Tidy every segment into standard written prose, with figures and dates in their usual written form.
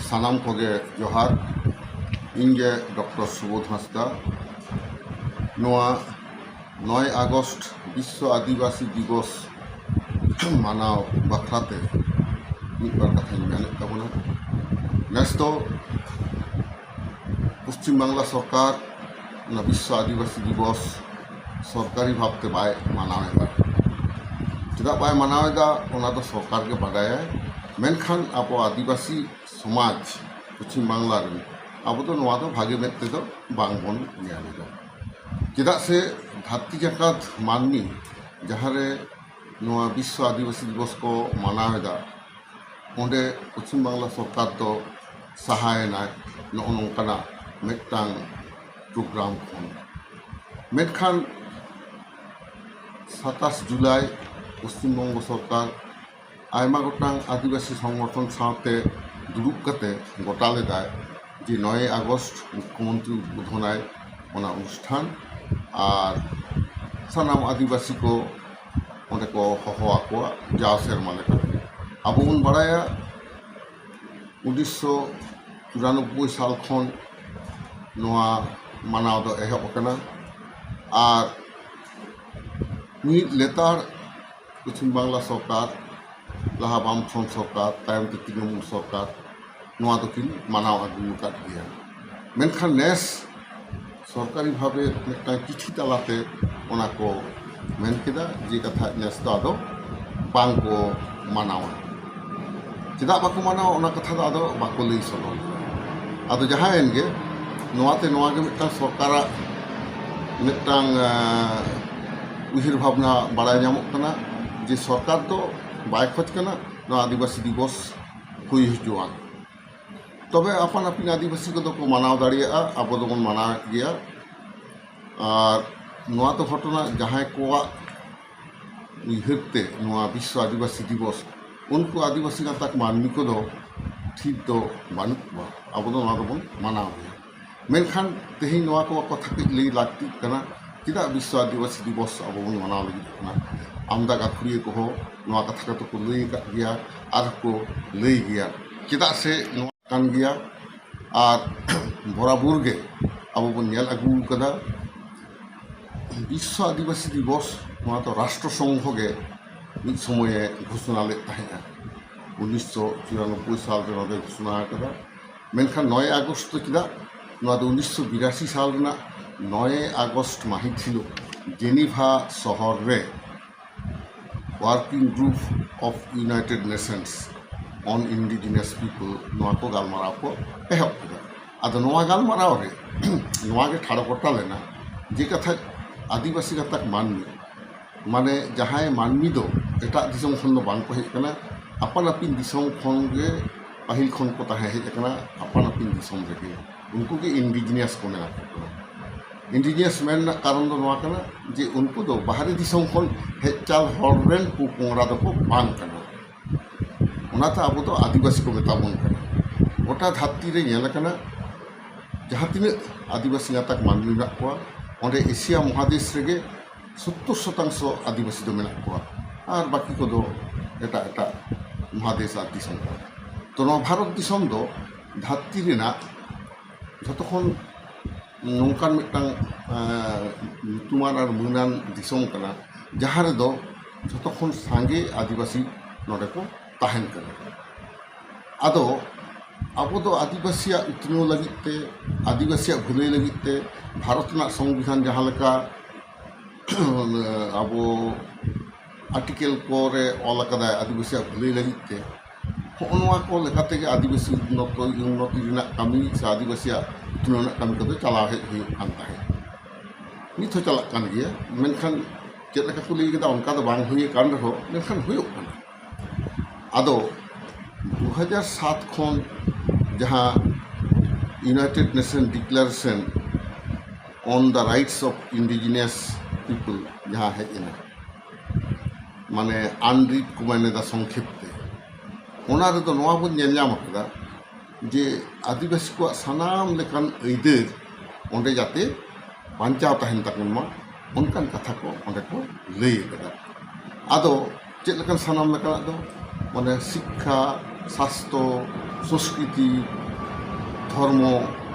सानाम कोगे जोहार इंगे doctor Subodh Hansda 9 August विश्व आदिवासी दिवस मानाव बाख्राते मिदबार कथा मेने ताबोना नेस दो पश्चिम बांगला सरकार विश्व आदिवासी दिवस सरकारी भावते बाय मानावेदा चेदा बाय मानावेदा ओना दो सरकार के बाडाया मेनखान अब आदिवासी समाज पश्चिम बांगला अब तो नवा दो भागे मेते दो बांगबन न्यालेदा चेदा से धरती जाकात माननी जहारे नवा विश्व आदिवासी दिवस को मानावेदा ओंडे पश्चिम बांगला सरकार तो सहायना नोंकाना मेटांग प्रोग्राम खन मेनखान 27 जुलाई पश्चिम बंग सरकार आयमा गोटांग आदिवासी संगठन साथे दुरुब कते गोटा लेदाय जे 9 আগস্ট मुख्यमंत्री उद्बोधनाय ओना अनुष्ठान और सानाम आदिवासी को ओंडे को हहो आकोआ जाव सेरमा लेका अब बन बाड़ाया 1994 साल खन नोआ मानाव दो एहब कना और मिद लेतार पश्चिम बांगला सरकार लहा बामफ्रंट सरकार तायमते तृणमूल सरकार नोआ दोकिन मानाव आगु गया मेनखान नेस सरकारी भावे मिदटां चिठी तालाते ओना को मेन केदा जे कथा नेस दो आदो बांग को मानावा चेदा बाको मानावा ओना कथा दो आदो बाको लई सदर आदो जहायन गे नोआते नोआ गे मिदटां सरकारा मिदटां उहिर भावना बाड़ाय नामोग कना जे सरकार तो बाय खोज कना नोआ आदिवासी दिवस हुई हिजुआन तबे अपन अपन आदिवासी को को मानाव दाड़िया अब दोबन मानाव गया और नोआ तो घटना जहां को उहिरते नोआ विश्व आदिवासी दिवस उनको आदिवासी गाताक मानमी को दो ठीक दो बानुक अब दो नोआ दोबन मानाव गया मेनखान तेही नोआ को कथा के लई लागती कना चेदा विश्व आदिवासी दिवस अब बन मानाव लगी कना आमदा गाखुरिया को नोआ कथा तो को लई का गया आर को लई गया चेदा से नोआ कान गया और बराबर गे अब बन नेल आगु कदा विश्व आदिवासी दिवस नोआ तो राष्ट्रसंघ गे मिद समय घोषणा ले ताहेना 1994 साल रे नोदे घोषणा कदा मेनखान 9 আগস্ট तो चेदा नोआ दो 1982 साल रेना 9 আগস্ট माहित छिलो जेनेभा शहर रे working group of United Nations on indigenous people नोआ को गालमाराव को एहब कदा आदो नोआ गालमाराव रे नोआ गे ठाड़ गोटा लेना जे कथा आदिवासी गाताक मानमी माने जहां मानमी दो एटा दिसम खन दो बांग को हेज कना अपन अपिन दिसम खन गे पाहिल खन को ताहे हेज कना अपन अपिन दिसम रेगे उनको के इंडिजिनियस को मेना इंडिजिनियस मेन कारण दो नोआ कना जे उनको दो बाहरी दिसम खन हेचाल हररेन पु पोंगरा दो को बांग कना ओनाता अब तो आदिवासी को मेताबन कना गोटा धरती रे नेल कना जहां तिने आदिवासी गाताक मानमी मेना को ओंडे एशिया महादेश रेगे 70% आदिवासी दो मेना को और बाकी को दो एटा एटा महादेश आ दिसम तो नोआ भारत दिसम दो धरती रेना जतखन नौकान मिदटां ᱧᱩᱛᱩᱢᱟᱱ और मुनान दिसम कना जहां रे दो जतखन सांगे आदिवासी नोडे को ताहेन कना आदो अब तो आदिवासी उत्नो लगिते आदिवासी भुलई लगिते भारत ना संविधान जहां लेका अब आर्टिकल को रे ऑल कदा आदिवासी भुलई लगिते होनवा को लेकाते के आदिवासी उन्नति रिना कमी से आदिवासी उत्नो ना कमी को चला हे कान ताहे नित हो चला कान गया मेनखान चेद लेका को लई केदा उनका दो बांग हुई कान रहो मेनखान हुयो काना आदो 2007 खन जहाँ United nation declaration on the rights of indigenous people जहाँ हेजना माने आनरिट को मैंने दा संक्षिप्ते ओना रे तो नोआ बन नेल नाम कदा जे आदिवासी को सानाम लेकान ऐदर ओंडे जाते बांचाव ताहेन ताकन मा उनकान कथा को ओंडे को लई कदा आदो चेद लेकान सानाम लेकान दो माने शिक्षा स्वास्थ्य संस्कृति धर्म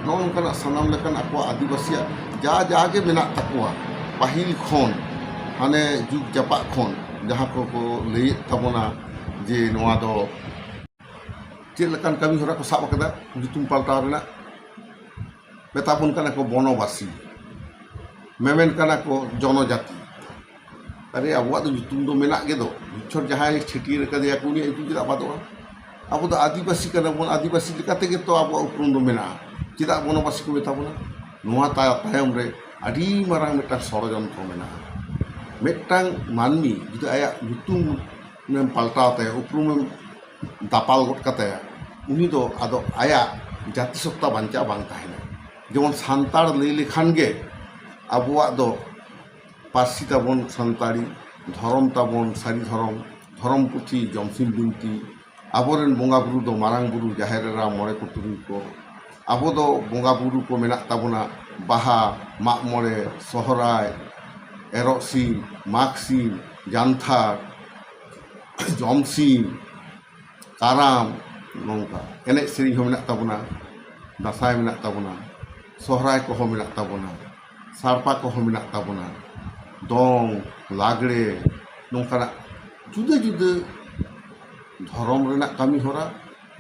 नौका सानाम लेकान आको आदिवासी जागे मेना तकवा पाहिल खन हाने जुग जापा खन जहाँ को लैत तबना जे नोआ दो चेद लेकान कमी हरा को साब कदा जुतुम पाल्टाव रेना मेताबन काना को बनवासी मेमेन काना को जनजाति अरे अब जुतुम दो मेना गे दो बिछोर जहाँ छटियर कदेया को उनी जुतुम चेदा बादोआ अब तो आदिवासी बन आदिवासी लेकाते तो अब उपरुम दो मेना चेदा बनवासी को मेताबना नोआ तायम रे आदि मारांग मेटा षड़यंत्र मेना मेटांग मानमी जुदि आया जुतुम में पाल्टाते उपरुम दापाल गट काते उनी दो आदो आया जाति सत्ता बांचा बांग ताहेना जेमन सान्ताड़ लई लेखान गे आबुआ दो पार्सी ताबन सान्ताड़ी धरम ताबन सारी धरम धरम पुथी जमसिम बिनती आबोरेन बोंगा बुरु दो मारांग बुरु जाहेरेरा मोड़े को तुरुई को आबो दो बोंगा बुरु को मेना ताबना बाहा माग मोड़े सोहराय एरक सिम माग सिम जानथार जमसिम काराम नौका एने सेरिंग हो मेना ताबना दासाय मेना ताबना सोहराय को हो मेना ताबना सारपा को हो मेना ताबना दंग लागड़े नौका जुदे जुदे धर्म रेना कमी हरा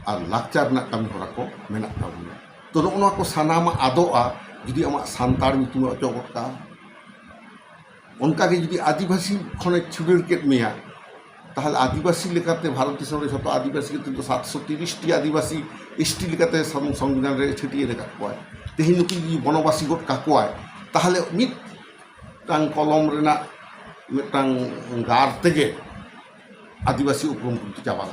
और लाकचार रेना कमी हरा को मेना ताबना तो नोआ को सानाम आदोआ जुदि आमा सान्ताड़ मितुम अचोगटा उनका जुदि आदिवासी खने छुड़ेर केट मेया ताहले आदिवासी लेकाते भारत देश में जो आदिवासी तो 730 आदिवासी एसटी लेकाते संविधान रे छटिए लेका कोय तेहिन नुकु बनवासी गट काकोय ताहले मिटांग कलम रेना मिटांग गार तेगे आदिवासी उपरम को चाबा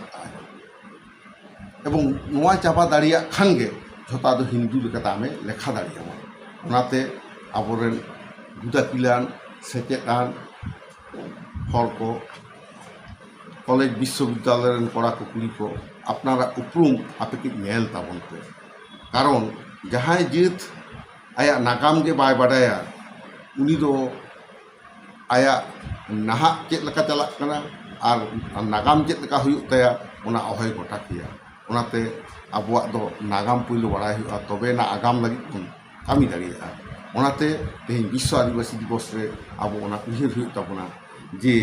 एवं नोआ चाबा दाड़िया खान गे झोता दो हिंदू लेकाते आमे लेखा दाड़िया ओनाते आबोरेन गुदाकिलान सेचेदान हर को कलेज विश्वविद्यालय पढ़ा कुकली को अपनारा उपरूम आपे के नेल ताबन पे कारण जहाँ जेत आया नागाम के बाय बाडाया उनी दो आया नहा चेद लका चलाक कना और नागाम चेद लका हुयुग ताया उना अहय गोटा किया उनाते आबुआ दो नागाम पुइलो बाड़ाय हुआ तबे ना आगाम लगी बन कामी दाड़िया उनाते तेहिं विश्व आदिवासी दिवस रे आबो उना उहिर हुयुग ताबना जे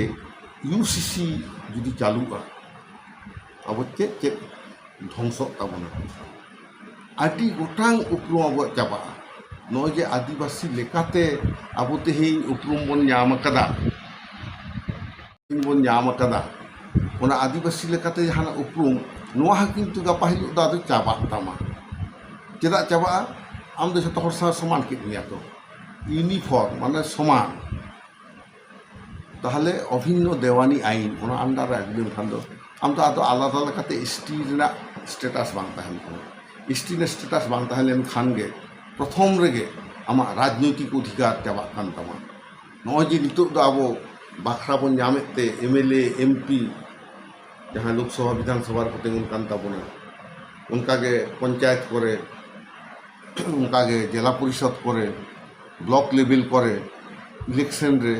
यूसीसी जुदी चालूगा अब चेद चेद ध्वंस ताबना आदि गोटांग उपरुम अब चाबा नोजे आदिवासी लेकाते अब तेहिं उपरुम बन ᱧᱟᱢ कदा बन ᱧᱟᱢ कदा उना आदिवासी लेकाते जहां उपरुम नोआ किंतु गापा हिलु दा दो चाबा तामा चेदा चाबा आम दो जतो हर सा समान के निया तो यूनिफॉर्म माने समान ताहले अभिन्न देवानी आईन उना अंडर एकदम खान दो आम तो आदो आलादा लेकाते एसटी रेना स्टेटास बांग ताहन को एसटी ने स्टेटास बांग ताहले खान गे प्रथम रेगे आमा राजनैतिक अधिकार चाबा कान तामा नोय जे नितो दो आबो बाखरा बन ᱧᱟᱢᱮते एमएलए एमपी जहाँ लोकसभा विधानसभा को तेगुन कान ताबोना उनका गे पंचायत करे उनका गे जिला परिषद करे ब्लॉक लेवल करे इलेक्शन रे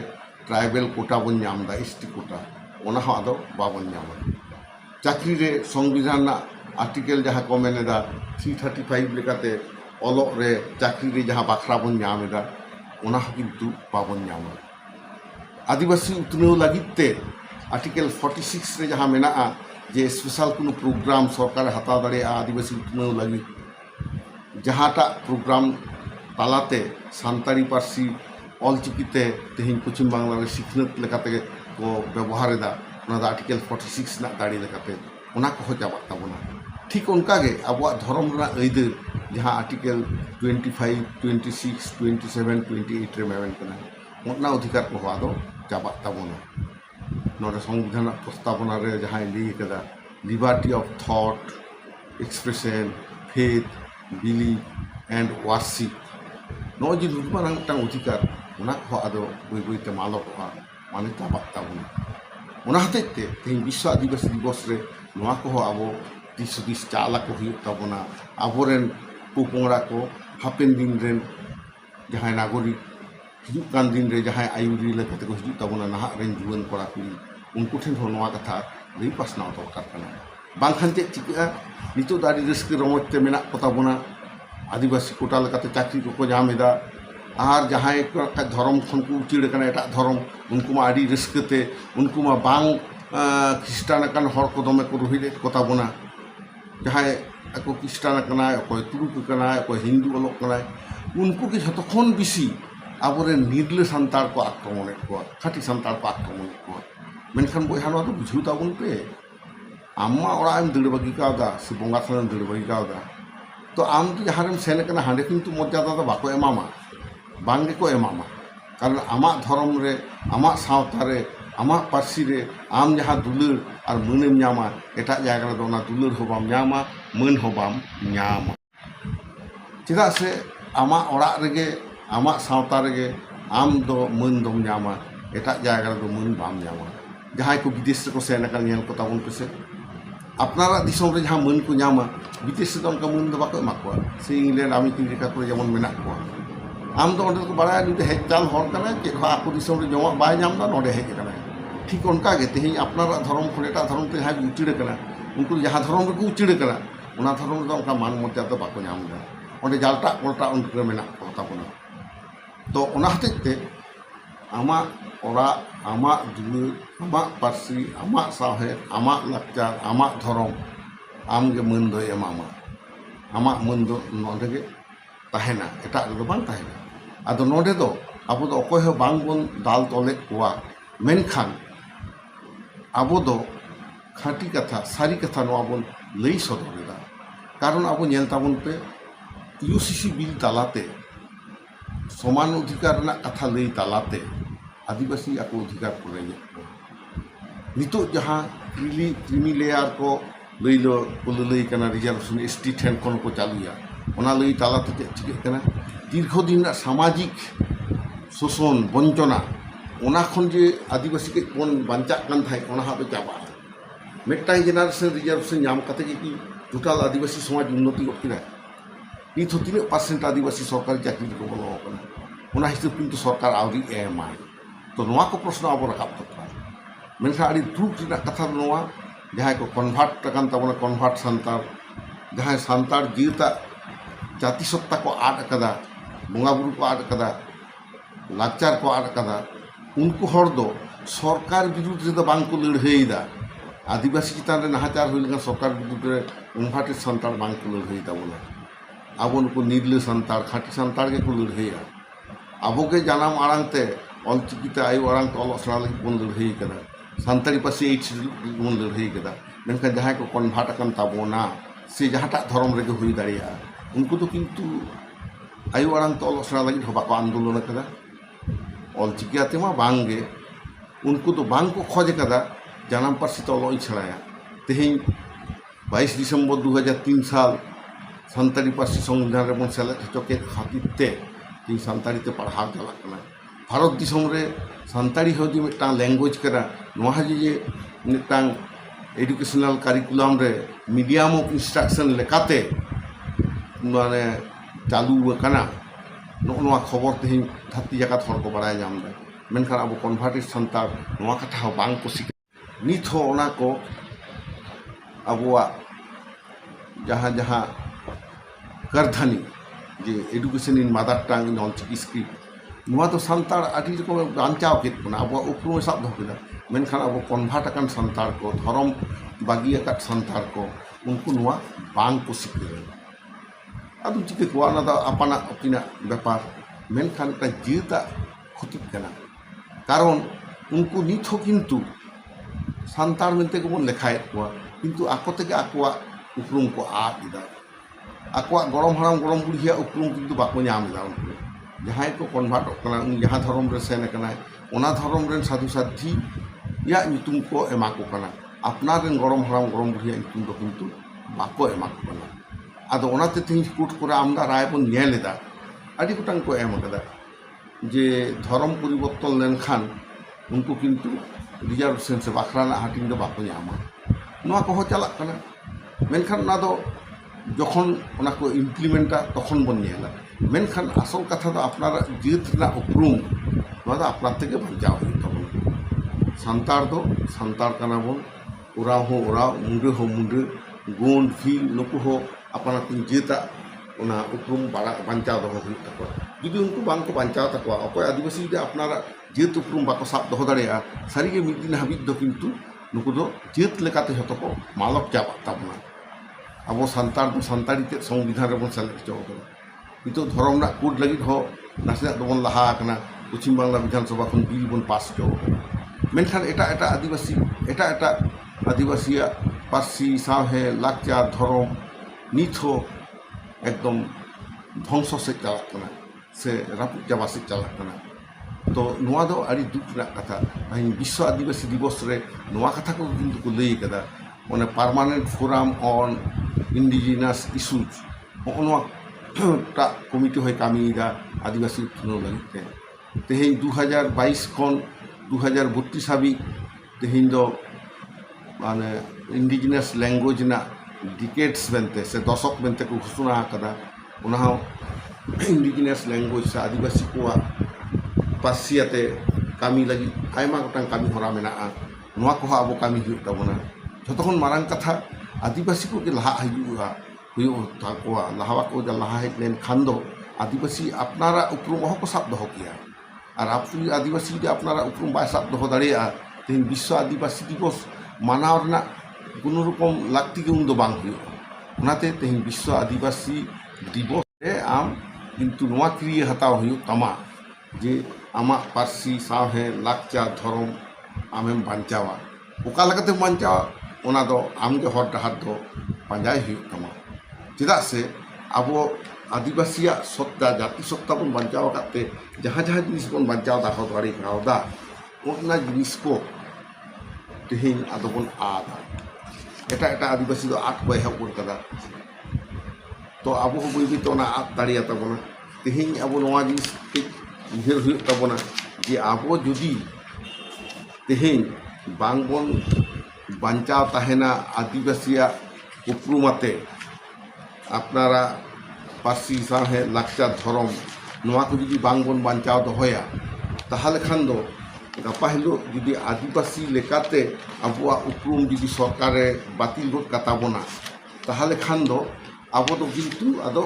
ट्राइबल कोटा बन ᱧᱟᱢदा एसटी कोटा ओना हो आदो बाबन ᱧᱟᱢा चाकरी रे संविधान ना आर्टिकल जहाँ को मेनेदा 335 लेकाते ओलोक रे चाकरी रे जहाँ बाखरा बन ᱧᱟᱢदा ओना हो किंतु बाबन ᱧᱟᱢा आदिवासी उतनव लगिते आर्टिकल 46 रे जहाँ मेना जे स्पेशल कोनो प्रोग्राम सरकार हता दाड़े आदिवासी उतनव लगी जहाँटा प्रोग्राम तालाते सान्ताड़ी पार्सी अलचिकिते तेहिं पश्चिम बांग्ला रे सिखनत लेकाते को व्यवहारेदा ओना आर्टिकल 46 ना दाड़ी लेकाते ओना को चाबा ताबोना ठीक उनका गे आबुआ धर्म रेना अइदार जहाँ आर्टिकल 25 26 27 28 रे मेमेन कना ओना अधिकार को आदो चाबा ताबोना नोडे संविधान प्रस्तावना रे जहाँ लई कदा liberty of thought expression faith belief and worship नोय जे नुमारांग टांग अधिकार ओना को आदो बई बईते मालकआ माने चाबा ताबोना ओना हतेते तेहिं विश्व आदिवासी दिवस रे नोआ को आबो दिस चाला को हुयुग ताबोना आबोरेन पोपोंगड़ा को हापेन दिन रेन जहाँ नागरिक हिजुग कान दिन रे जहाँ आयुरी लेकाते को हिजुग ताबोना नाहा रेन जुवान कोड़ा कुड़ी उनको ठेन हो नोआ कथा लई पासनाव दरकार कना ᱵᱟᱝᱠᱷᱟᱱ ᱪᱮᱫ ᱪᱤᱠᱟᱹᱜᱼᱟ ᱱᱤᱛᱚᱜ ᱫᱚ ᱟᱹᱰᱤ ᱨᱟᱹᱥᱠᱟᱹ ᱨᱚᱢᱚᱡᱽ ᱛᱮ ᱢᱮᱱᱟᱜ ᱠᱚᱛᱟ ᱵᱚᱱᱟ ᱟᱹᱫᱤᱵᱟᱹᱥᱤ ᱠᱳᱴᱟ ᱞᱮᱠᱟᱛᱮ ᱪᱟᱹᱠᱨᱤ ᱠᱚᱠᱚ ᱧᱟᱢ ᱮᱫᱟ ᱟᱨ ᱡᱟᱦᱟᱸᱭ ᱠᱚ ᱫᱷᱚᱨᱚᱢ ᱠᱷᱚᱱ ᱠᱚ ᱩᱪᱟᱹᱲ ᱟᱠᱟᱱᱟ ᱮᱴᱟᱜ ᱫᱷᱚᱨᱚᱢ ᱩᱱᱠᱩ ᱢᱟ ᱟᱹᱰᱤ ᱨᱟᱹᱥᱠᱟᱹᱛᱮ ᱩᱱᱠᱩ ᱢᱟ ᱵᱟᱝ খ্রিস্টান আকান হর কো দমে কো রোহিত কথা বোনা যাহাই ako খ্রিস্টান আকানায় অকয় তুরুক আকানায় অকয় হিন্দু অলক কানায় উনকু কি যতক্ষণ বেশি আবরেন নির্লে সান্তার কো আক্রমণের কো খাঁটি সান্তার কো আক্রমণের কো মেনখান বইহা নয়া তো বুঝিও তাবন পে আম্মা ওরা আমি দৌড় বাগি কাউদা সে বঙ্গা থানার দৌড় বাগি কাউদা তো আম তো যাহারেম সেন কানা হাঁডে কিন্তু মর্যাদা তো বাকো এমামা বাংগে কো এমামা কারণ আমার ধর্ম রে আমার সাঁওতা রে আমার পার্সি রে আম যাহা দুলার আর মনেম ñama এটাক জায়গা রে ওনা দুলার হবাম ñama মন হবাম ñama চেদা সে আমার ওড়াক রেগে আমার সাঁওতা রেগে আম দো মন দম ñama এটাক জায়গা রে মন বাম ñama যাহাই কো বিদেশ রে কো সেন আকান ñel কো তাবন পেছে আপনারা দিশম রে যাহা মন কো ñama বিদেশ রে অনকা মন দো বাকো এমা কোয়া সে ইংল্যান্ড আমেরিকা করে যেমন মেনাক কোয়া আম তো অনেক বাড়ায় নুতে হেজ চাল হর কানা কে আকো দিশম রে জমা বাই ñam da নডে হেজ কানা ঠিক অনকা গে তেহি আপনারা ধর্ম খনে এটা ধর্ম তে হাই উচিড় কানা উনকু যাহা ধর্ম রে কো উচিড় কানা ওনা ধর্ম রে অনকা মান মর্যাদা বাকো ñam da অনে জালটা কোলটা উনকু মেনা কথা কোনা তো ওনা হতেতে আমা ওরা আমা দুলু আমা পার্সি আমা সাহেব আমা লাকচার আমা ধর্ম আমগে মন দো এমামা আমা মন দো নডে গে তাহেনা এটা রেদো বাং তাহেনা আদো নডে দো আবো দো অকয় হ বাং বন দাল তলে কোয়া মেনখান আবো দো খাঁটি কথা সারি কথা নোয়া বন লই সদরেদা কারণ আবো ñel তাবন পে ইউসিসি বিল তালাতে সমান অধিকার রেনাক কথা লই তালাতে আদিবাসী আকো অধিকার কো রেজে নিতো যাহা ক্রিমি লেয়ার কো লইলো লই কানা রিজার্ভেশন এসটি ঠেন কোন কো চালুয়া ওনা লই তালাতে চেদ চিকাᱹᱜ কানা দীর্ঘদিন সামাজিক শোষণ বঞ্চনা ওনা খন যে আদিবাসী কে কোন বাঞ্চাক কান থাই ওনা হাবে চাবা মেটাই জেনারেশন রিজার্ভেশন ñam কাতে কি টোটাল আদিবাসী সমাজ উন্নতি কিনা নিত তিনে পার্সেন্ট আদিবাসী সরকারি চাকরি কো বলো কানা ওনা হিসাব কিন্তু সরকার আউরি এমাই তো নোয়া কো প্রশ্ন আবো রাকাব দরকার মেনখান আদি দুঃখ রেনাক কথা নোয়া যাহাই কো কনভার্ট কান তাবনা কনভার্ট সান্তার যাহাই সান্তার জিউতা জাতিসত্তা को आद कदा बंगा बुरु को आद कदा लाचार को आद कदा उनको हर दो सरकार विरुद्ध रे दो बांग को लड़हईदा आदिवासी चितान रे नाहाचार हुई लेकिन सरकार विरुद्ध रे कन्भार्टेड सान्तार बांग को लड़हईदा बोला आबो उनको निर्ले सान्तार खाटी सान्तार के को लड़हईया आबो के जानाम आड़ांगते ऑलचिकिते आयु आड़ांगते ऑल सरा लगी बन लड़हई कदा सान्तारी पासे 8 बन लड़हई कदा मेनखान जहां को कन्भार्ट अकन ताबोना से जहाटा धर्म रे हुई दाड़िया उनको तो किंतु आयु आड़ांग तो अलसरा लगी बाको आंदोलन कदा ऑलचिकियाते मा बांगे उनको तो बांग को खोज कदा जानाम पार्सी तो अलई छड़ाया तेहें 22 दिसंबर 2003 साल सान्तारी पार्सी संविधान रे बन सेलेक्ट हचके खातिरते तीन सान्तारी ते पढ़ाव चला कना भारत दिसम रे सान्तारी हो जे मिटांग लैंग्वेज करा नोहा जे मिटांग एडुकेशनल कारिकुलम रे मीडियम ऑफ इंस्ट्रक्शन लेकाते माने चालू काना नोआ खबर तेहिं धरती जाकात हर को बड़ाय जाम दा मेनखान अब कन्भार्टेड सान्तार नोआ कथा हो बांग को सिक नित हो ओना को अबुआ जहाँ जहाँ करधानी जे एडुकेशन इन मदर टांग इन ऑलचिकी स्क्रिप्ट नोआ तो सान्तार आदि रकम बांचाव केत बना अब उपरुम साब दो केदा मेनखान अब कन्भार्ट अकान सान्तार को धर्म बागी अकात सान्तार को उनको नोआ बांग को सिक आदु चिके को ना अपना अपना व्यापार मेनखान का जीता क्षति कना कारण उनको नित हो किंतु सान्तार मेनते को बन लेखाय को किंतु आको तेगे आकोआ उपरुम को आदा आकोआ गरम हराम गरम बुढ़िया उपरुम किंतु बाको ñam दा उनको जहां को कन्भार्ट कना जहां धर्म रे सेन कना ओना धर्म रे साधु साधी या नितुम को एमा को कना अपना रे गरम हराम गरम बुढ़िया नितुम दो किंतु बाको एमा को कना आदो ओनाते तेहिं कोर्ट करे आमदा राय बन ñेलेदा आदि गोटां को एम कदा जे धर्म परिवर्तन लेनखान उनको किंतु रिजर्वेशन से बाखराना हाटिंग दो बाको ñama नोआ को हो चला कना मेनखान ना दो जखन ओना को इम्प्लीमेंटा तखन बन ñेला मेनखान आसल कथा दो अपनारा जीत ना उपरुम नोआ दो अपना तेगे बांचाव हुई तबन सान्तार कना बन ओराव हो ओराव मुंडे हो मुंडे गोंड भील नुकु हो अपना जेता उपरूम बांचाव दो जुदी उनको बांको बांचाव तकवा अकय आदिवासी जुदी अपनारा जेत उपरूम बाको साब दो दाड़ेया सारिगे मिद दिन हाबिज दो किन्तु नुकु दो जेत लेकाते हतो को मालक चाबा ताबना अब सानतार दो सानतारी ते संविधान रे बन सेलेक्ट चो नितो धर्म ना कोड लगित हो नासे दोबन लहा आकना पश्चिम बांग्ला विधानसभा खन बिल बन पास चो मेनखान एटा एटा आदिवासी पार्सी साहे लाकचार धर्म नित हो एकदम ध्वंस से चलना से रापुद चाबा से चलना तो नोआ दो आड़ी दुख रहा कथा अहिं विश्व आदिवासी दिवस रे नोआ कथा को किन्तु को लई कदा माने permanent forum on indigenous issues नोआ टा कमिटी होय कामीदा आदिवासी उत्थान लगिते तेहें 2022 खन 2032 हाबी तेहें दो माने इंडिजिनस लैंग्वेज ना डिकेट्स बनते से दशक बनते को घोषणा कदा उन्हा इंडिजिनस लैंग्वेज से आदिवासी को पासियाते कामी लगी आयमा गोटां कामी हरा मेना नोआ को अब कामी हुई तबना जतखन मारांग कथा आदिवासी को लहा हुआ लहावा को लहा हेज लेन खान दो आदिवासी अपनारा उपरूम को साब दो किया और आप आदिवासी अपनारा उपरूम बाय साब दो दाड़ेया तेहें विश्व आदिवासी दिवस मानाव रना कोनो रकम लाक्ति के उन दो बांग हुई तेहें विश्व आदिवासी दिवस रे आम किन्तु नोआ क्रिय हताव हुई तमा जे आमा पार्सी साहे लाकचार धर्म आमेम बांचावा ओका लगाते बांचावा ओना दो आमगे हर डहार दो पांजाय हुई तमा चेदा से अब आदिवासी सत्ता जाति सत्ता बन बांचाव करते जहाँ जहाँ जिनिस बन बांचाव दा हो दाड़ी गावदा ओना जिनिस को तेहें आदो बन आदा एटा एटा आदिवासी दो आठ बय हक कदा तो अब बई बई तो ना आद दाड़िया तबना तेहें अब नोआ जिनिस उहर हुई तबना जे अब जुदी तेहें बांगबन बांचाव ताहेना आदिवासी उपरूमाते अपनारा पार्सी साहे लाकचार धर्म नोआ को जुदी बांगबन बांचाव दोहया ताहले खान दो गपा हिलो जुदी आदिवासी लेकाते अबुआ उपरूम जुदी सरकारे बातिल गोद काताबोना ताहले खान दो अब तो किन्तु आदो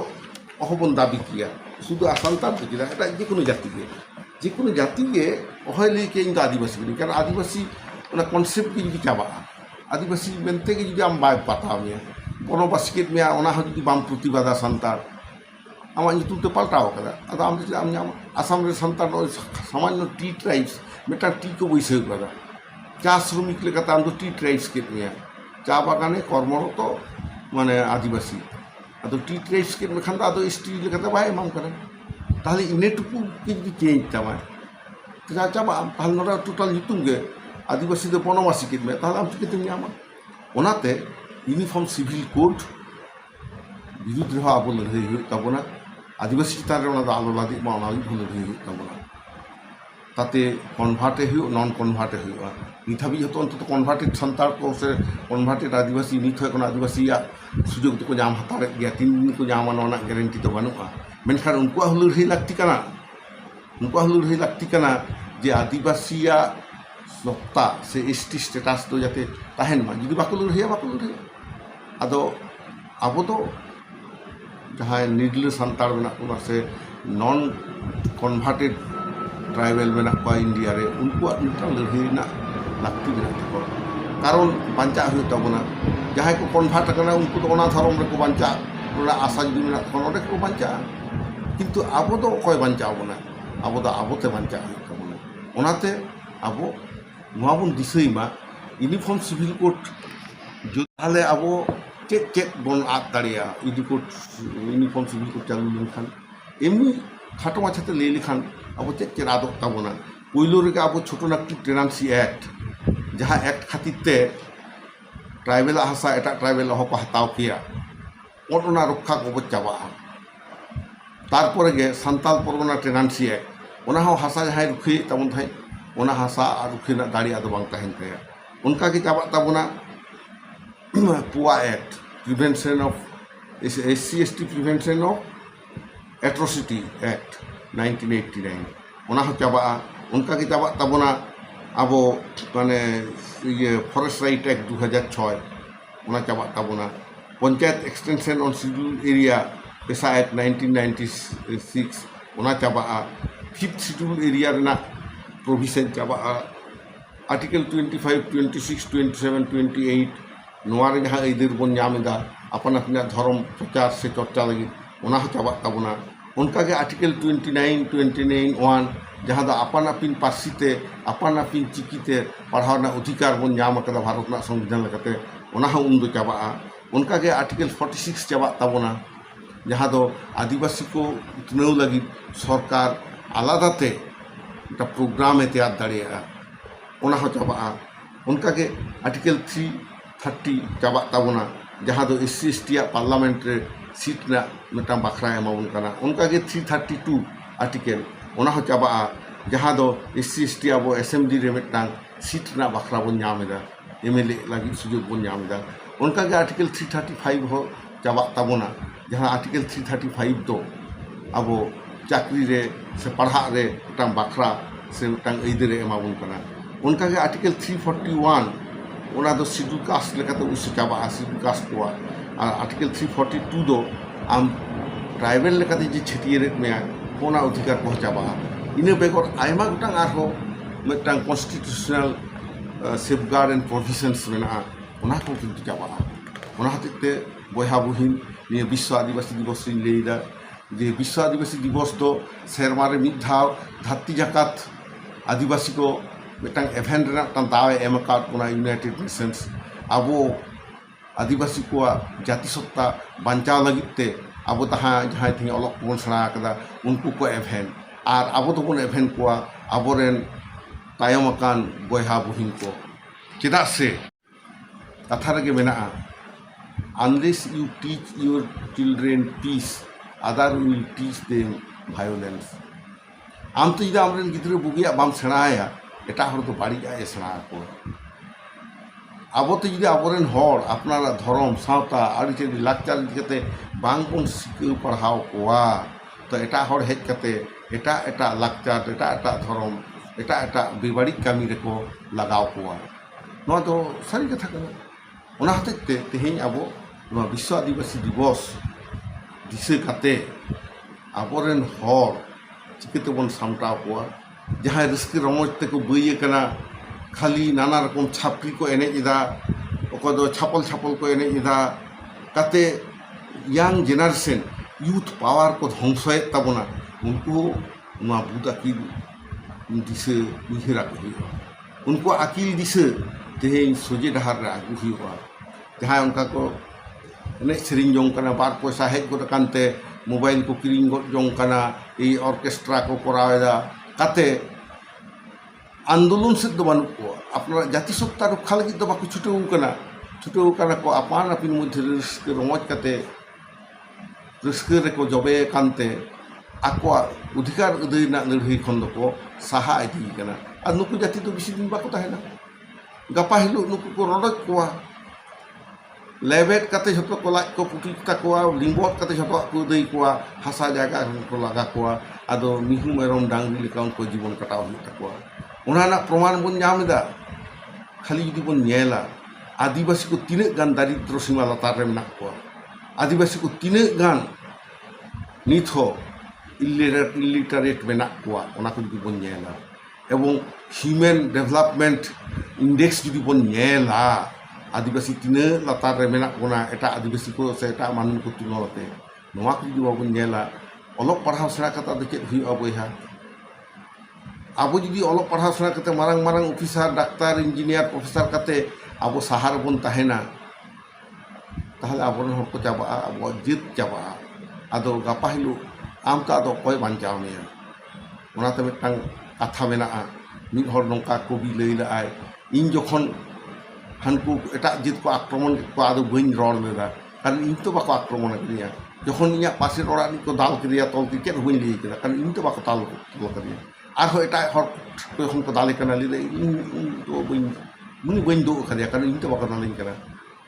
अहबन दाबी किया शुद्ध आसानतार तो चेदा एटा जेकोनो जाति के अहय लई के इन आदिवासी बनी कारण आदिवासी ओना कन्सेप्ट के जुदी चाबा आदिवासी मेनते के जुदी आम बाय पाता में बनवासी के में ओना हो जुदी बाम प्रतिबादा सानतार आमा ᱧᱩᱛᱩᱢ ते पाल्टाव कदा आदो आम आम नाम आसाम रे सानतार सामान्य टी ट्राइब्स मेटा टी को बैसे कदा चा श्रमिक लेकाते आम टी ट्राइब्स के में चा बागाने कर्मरत माने आदिवासी आदो टी ट्राइब्स के में खान आदो एसटी लेकाते बाय एमाम कदा ताहले इनेटुकु के जुदी चेंज चामा चा चाबा ताहले नोरा टोटल ᱧᱩᱛᱩᱢ गे आदिवासी दो बनवासी के में ताहले आम चिकेते ᱧᱟᱢᱟ ओनाते यूनिफॉर्म सिविल कोड विरुद्ध रहा अब लड़ाई हुई तबना आदिवासी चितान आलो लादी लड़ाई हुई तबना ताते कन्भार्टे हुई नन कन्भार्टे हुआ नित हाबी जो अंत कन्भार्टेड सानतार को से कन्भार्टेड आदिवासी नित आदिवासी सुजोग तो नाम हतारे गया 3 दिन को नामा नोना गारंटी तो बानुआ मेनखान उनको लड़ाई लाक्ति कना उनको लड़ाई लाक्ति कना जे आदिवासी सत्ता से एसटी स्टेटास तो जाते ताहेन मा जुदी बाको लड़ाई आदो अब तो जहाँ निर्दलीय सानतार मेना को से नन कन्भार्टेड ट्राइबल मेना को इंडिया रे उनको लड़ाई लाक्ति मेना तको कारण बांचा हुई तबना जहाँ को कन्भार्ट करना उनको तो धर्म रे को बांचा आशा जुदी मेना तखन ओडे को बांचा किंतु अब तो अकय बांचा बना अब तो आबोते बांचा हुई तबना ओनाते अब नोआ बन दिसैमा यूनिफॉर्म सिविल कोड जो ताहले अब चेक चेक बन आद दाड़िया यूनिफॉर्म सिविल कोड चालू लेनखान एमनी खाटो माछाते लई लेखान अब चेक चेक आदक ताबोना पहलो रेगे अब छोटो नागरिक टेनान्सी एक्ट जहाँ एक्ट खातिर ते ट्राइबल हासा एटा ट्राइबल को हताव किया ओना रक्षा को चाबा तारपरे गे सान्ताल परगना टेनान्सी एक्ट ओना हो हासा जहाँ रुखी ताबन थाई ओना हासा रुखी दाड़ी आदो बांग ताहेन ताया उनका के चाबा ताबोना पुआ act prevention of SC/ST prevention of atrocity act 1989 ओना हो चाबा उनका के चाबा ताबोना abo mane forest right act 2006 ona chabak tabona panchayat extension on scheduled area PESA act 1996 ona chabaa 5th scheduled area rena provision chabaa article 25 26 27 28 noa re jaha eider bon nyameda apana apna dhorom prochar se chorcha lagi ona ho chabak tabona onka ge article 29 29 1 जहाँ दो अपन अपिन पार्सीते अपन अपिन चिकीते पढ़ाना अधिकार बन नाम अकदा भारत ना संविधान लगते ओना हो उन दो चाबा उनका के आर्टिकल 46 चाबा तबना जहाँ दो आदिवासी को उतनेउ लगी सरकार आलादाते एक प्रोग्राम तैयार दाड़िया ओना हो चाबा उनका के आर्टिकल 330 चाबा तबना जहाँ दो SC ST पार्लियामेंट रे सीट ना मिटा बखरा एमाउन कना उनका के 332 आर्टिकल ओना हो चाबा जहाँ दो SC ST अब असेंबली रे मिटांग सीट ना बखरा बन नामेदा MLA लगी सुजोग बन नामेदा उनका के आर्टिकल 335 हो चाबा तबना जहाँ आर्टिकल 335 दो अब चाकरी रे से पढ़ा रे मिटांग बखरा से मिटांग ऐदरे एमाबन कना उनका के आर्टिकल 341 ओना दो शेड्यूल कास्ट लेकाते उसे चाबा शेड्यूल कास्ट को आर्टिकल 342 दो आम ट्राइबल लेकाते जे छेटियर में ओना अधिकार पहुँचाबा इन बेगर आयमा गोटां आरो मिटां कन्स्टिट्यूशनल सेफगार्ड एंड प्रोविजन्स मेना ओना को किन्तु चाबा ओना हतेते बयहा बहिन निये विश्व आदिवासी दिवस इन लेदा जे विश्व आदिवासी दिवस दो सेरमा रे मिद धाव धरती जाकात आदिवासी को मिटां एभेन रेना तां दावे एम अकाउंट ओना यूनाइटेड नेशंस आबो आदिवासी को जातिसत्ता बांचाव लगिते अब जहाँ थी अलग बन सेड़ा कदा उनको को एभेन और अब तो बन एभेन को आबोरेन तायमकान बयहा बहिन को चेदा से कथा रगे मेना unless you teach your children peace other will teach them violence आम तो जुदी आमरेन गिद्रे बुगिया बाम सेड़ाया एटा हर तो बाड़िया सेड़ा को अब तो जुदी आबोरेन हर अपनारा धर्म सावता आरिचेरी लाकचार इदिकते बांगबन सिखा पढ़ाव कोआ तो एटा हर हेज कते एटा एटा लाकचार एटा एटा धर्म एटा एटा बेबाड़ी कामी रेको लगाव कोआ नोआ तो सारी कथा कना ओना हतेते तेहें आबो नोआ विश्व आदिवासी दिवस दिसे कते आबोरेन हर चिकिते बन सामटाव कोआ जहाँ रस्के रमज तेको बइये कना खाली नाना रकम छापरी को एनेजा अको दो छापल छापल को एनेजा कते यांग जेनारेशन यूथ पावर को ध्वंसयेद ताबोना उनको नोआ बुद आकिल दिसे उइहरा को हुआ उनको आकिल दिसे तेहें सोजे डहार रे आगु हुआ जहाँ उनका को एने सेरिंग जोंग कना बार पैसा हेज गोद कानते मोबाइल को किरिंग गोद जोंग कना ए ऑर्केस्ट्रा को करावेदा कते आंदोलन से दो बानु को अपना जातिसत्ता रक्षा लगी दो बाको छुटेउ कना को आपान आपिन मध्य रस्के रमज कते रस्के रेको जबे कानते आको अधिकार अदयना लड़ाई खन दो साहा इदी कना और नुकु जाति तो बेसि दिन बाको ताहेना गापा हिलो नुकु को रडज कोआ लेबेट कते झतो को लाज को पुटी ताकोआ लिंगोत कते झतो को अदय कोआ हासा जायगा को लगा कोआ आदो मिहु मेरम डांगरी लेका उनको जीवन कटाव हुई ताकोआ उन्हाना प्रमाण बन नामेदा खाली जुदी बन नेला आदिवासी को तीन गान दारिद्र सीमा लतार रे मेना को आदिवासी को तीन गान नित हो इलिटरेट मेना को ओना को जुदी बन नेला एवं ह्यूमन डेवलपमेंट इंडेक्स जुदी बन नेला आदिवासी तीन लतार रे मेना कोना एटा आदिवासी को से एटा मानुन को तुलनाते नोआ को जुदी बन नेला अलग पढ़ाव सेड़ा कता दे चेद हुई बयहा अब जुदी अलग पढ़ा सेड़ा करते Marang Marang officer डाक्तार engineer professor करते अब सहार बन ताहेना ताहले आबोरन हर को चाबा अब जित चाबा आदो गापा हिलो आम तो आदो कोई बांचाव मेया ओनाते मिटांग कथा मेना मिद हर नोंका कवि लई लाय इन जखन हानकु एटा जित को आक्रमण को आदो बइन रड़ लेदा कारण इन तो बाको आक्रमण करिया जखन इया पासे रड़ानी को दाल करिया तल के चेद बइन लई केदा कारण इन तो बाको ताल करिया आर एटा हर कोन को दाले कना लिले इन तो बइन मुनि बइन दो खदिया कारण इन तो बाको दालिन कना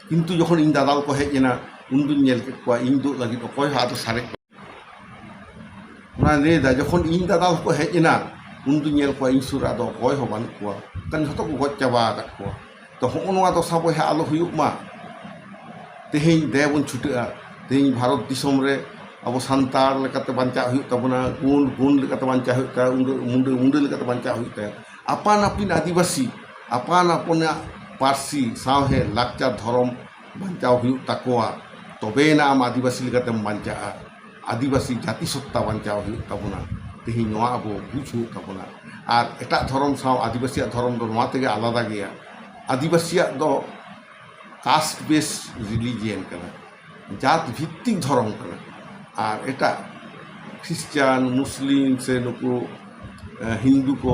किंतु जखन इन दादाल को हेजना उन दुन नेल के को इन दो लगी कोय हाथ सारे ना लेदा जखन इन दादाल को हेजना उन ᱧᱮᱞ ᱠᱚᱣᱟ ᱤᱧ ᱥᱩᱨ ᱟᱫᱚ ᱚᱠᱚᱭ ᱦᱚᱸ ᱵᱟᱹᱱᱩᱜ ᱠᱚᱣᱟ ᱠᱟᱱ ᱡᱷᱚᱛᱚ ᱠᱚ ᱜᱚᱡ ᱪᱟᱵᱟ ᱟᱠᱟᱫ ᱠᱚᱣᱟ ᱛᱚ ᱦᱚᱸᱜᱼᱚ ᱱᱚᱣᱟ ᱫᱚ ᱥᱟᱵᱚᱭᱦᱟ ᱟᱞᱚ ᱦᱩᱭᱩᱜ ᱢᱟ ᱛᱮᱦᱮᱧ ᱫᱮ ᱵᱚᱱ ᱪᱷᱩᱴᱟᱹᱜᱼᱟ ᱛᱮᱦᱮᱧ ᱵᱷᱟᱨᱚᱛ ᱫᱤᱥᱚᱢ ᱨᱮ ᱟᱵᱚ ᱥᱟᱱᱛᱟᱲ ᱞᱮᱠᱟᱛᱮ ᱵᱟᱧᱪᱟᱜ ᱦᱩᱭᱩᱜ ᱛᱟᱵᱚᱱᱟ ᱜᱩण ᱞᱮᱠᱟᱛᱮ ᱵᱟᱧᱪᱟᱜ ᱦᱩᱭᱩᱜ ᱛᱟᱭᱟ ᱢᱩᱸᱰᱟᱹ ᱞᱮᱠᱟᱛᱮ ᱵᱟᱧᱪᱟᱜ ᱦᱩᱭᱩᱜ ᱛᱟᱭᱟ ᱟᱯᱟᱱ ᱟᱹᱯᱤᱱ ᱟᱹᱫᱤᱵᱟᱹᱥᱤ ᱟᱯᱟᱱ ᱟᱯᱚᱱᱟᱜ ᱯᱟᱹᱨᱥᱤ ᱥᱟᱶᱦᱮᱫ ᱞᱟᱠᱪᱟᱨ ᱫᱷᱚᱨᱚᱢ ᱵᱟᱧᱪᱟᱣ ᱦᱩᱭᱩᱜ ᱛᱟᱠᱚᱣᱟ ᱛᱚᱵᱮᱭᱮᱱᱟ ᱟᱢ ᱟᱹᱫᱤᱵᱟᱹᱥᱤ ᱞᱮᱠᱟᱛᱮᱢ ᱵᱟᱧᱪᱟᱜᱼᱟ ᱟᱹᱫᱤᱵᱟᱹᱥᱤ ᱡᱟᱹᱛᱤ ᱥᱚত্তা ᱵᱟᱧᱪᱟᱣ ᱦᱩᱭᱩᱜ ᱛᱟᱵᱚᱱᱟ ᱛᱮᱦᱮᱧ ᱱᱚᱣᱟ ᱟᱵᱚ ᱵᱩᱡᱽ ᱦᱩᱭᱩᱜ ᱛᱟᱵᱚᱱᱟ ᱟᱨ ᱮᱴᱟᱜ ᱫᱷᱚᱨᱚᱢ ᱥᱟᱶ ᱟᱹᱫᱤᱵᱟᱹᱥᱤᱭᱟᱜ ᱫᱷᱚᱨᱚᱢ ᱫᱚ ᱱᱚᱣᱟ ᱛᱮᱜᱮ ᱟলাᱫᱟ ᱜᱮᱭᱟ ᱟᱹᱫᱤᱵᱟᱹᱥᱤᱭᱟᱜ ᱫᱚ কাস্ট বেস রিলিজিয়ান কানা জাত ভিত্তিক ধর্ম কানা আর এটা খ্রিস্টান মুসলিম সে নুকু হিন্দু को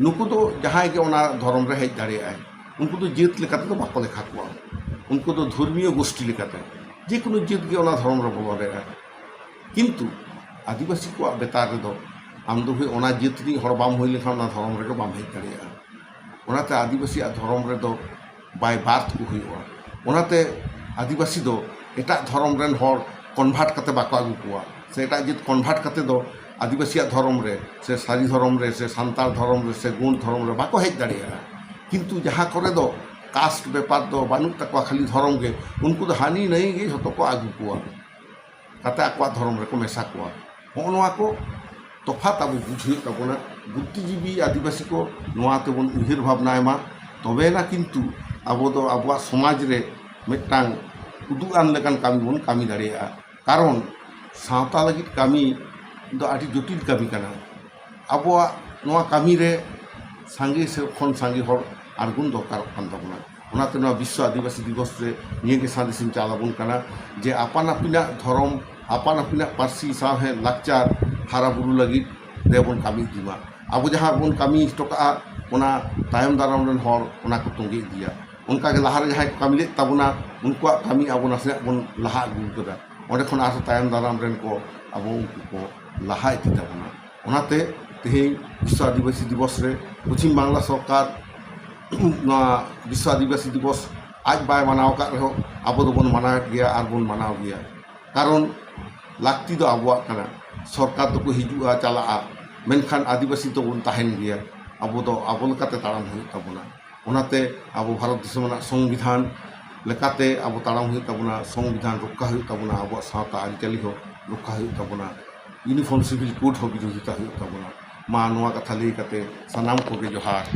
नुकु तो जहाँ के ओना धर्म रे हेज दाड़ेआय उनको तो जेत लेकाते तो बाको लेखा कोआ उनको तो धर्मीय गोष्ठी लेकाते जे कोनो जेत के ओना धर्म रे बोलो रे किंतु आदिवासी को बेतार रे दो आम दो हुई ओना जेत री हर बाम होई लेखा ओना धर्म रे को बाम हेज दाड़ेआ ओनाते आदिवासी धर्म रे दो बाय बार्थ को हुआ ओनाते आदिवासी दो एटा धर्म रेन हर कन्भार्ट करते बाको आगु कोआ से एटा जित कन्भार्ट करते दो आदिवासी धर्म रे से सारी धर्म रे से सान्ताल धर्म रे से गुण धर्म रे बाको हेज दाड़ेया किंतु जहाँ करे दो कास्ट बेपार दो बानु तक खाली धर्म के उनको तो हानि नहीं गे झोतो को आगु कोआ काते आको धर्म रे को मेसा कोआ होनवा को तफात अब बुझियो तबना बुद्धिजीवी आदिवासी को नोआते बन उहिर भावना मा तबेना किंतु अब समाज रे मिटांग उदुआन लेकान कामी बन कामी दाड़ेया कारण सावता लगित कामी दो आटी जटिल कामी काना आबोआ नोआ कामी रे सांगे से खन सांगे हर आरगुन दरकार कान तबना ओनाते नोआ विश्व आदिवासी दिवस रे निये सादेसिन चालाबन काना जे आपान आपिना धर्म आपान आपिना पार्सी साहे लाकचार हारा बुरु लगित देबन कामी दिमा अब जहाँ बन कामी टका ओना तायम दाराम रेन हर ओना को तंगे दिया उनका के लहारे जहाँ को कामी ले तबना उनको कामी अब नासे बन लहा अगु कदा ओंडे खन आर तायम दाराम रेन को अब उनको को लहा इति तबना ओनाते तेहें विश्व आदिवासी दिवस रे पश्चिम बांग्ला सरकार विश्व आदिवासी दिवस आज बाय मनाव का रहो अब दो बन मनाव गया आर बन मनाव गया कारण लाक्ति दो आबुआ कना सरकार तो को हिजुआ चला मेनखान आदिवासी तो बन ताहेन गया अब दो अब लेकाते ताड़ाम हुई तबना ओनाते अब भारत दिसम संविधान लेकाते अब ताड़ाम हुई तबना संविधान रक्षा हुई तबना अब सावता आरिचाली हो रक्षा हुई तबना यूनिफॉर्म सिविल कोड हो विरोधिता हुई तबना मा नोआ कथा लई काते सनाम को जोहार।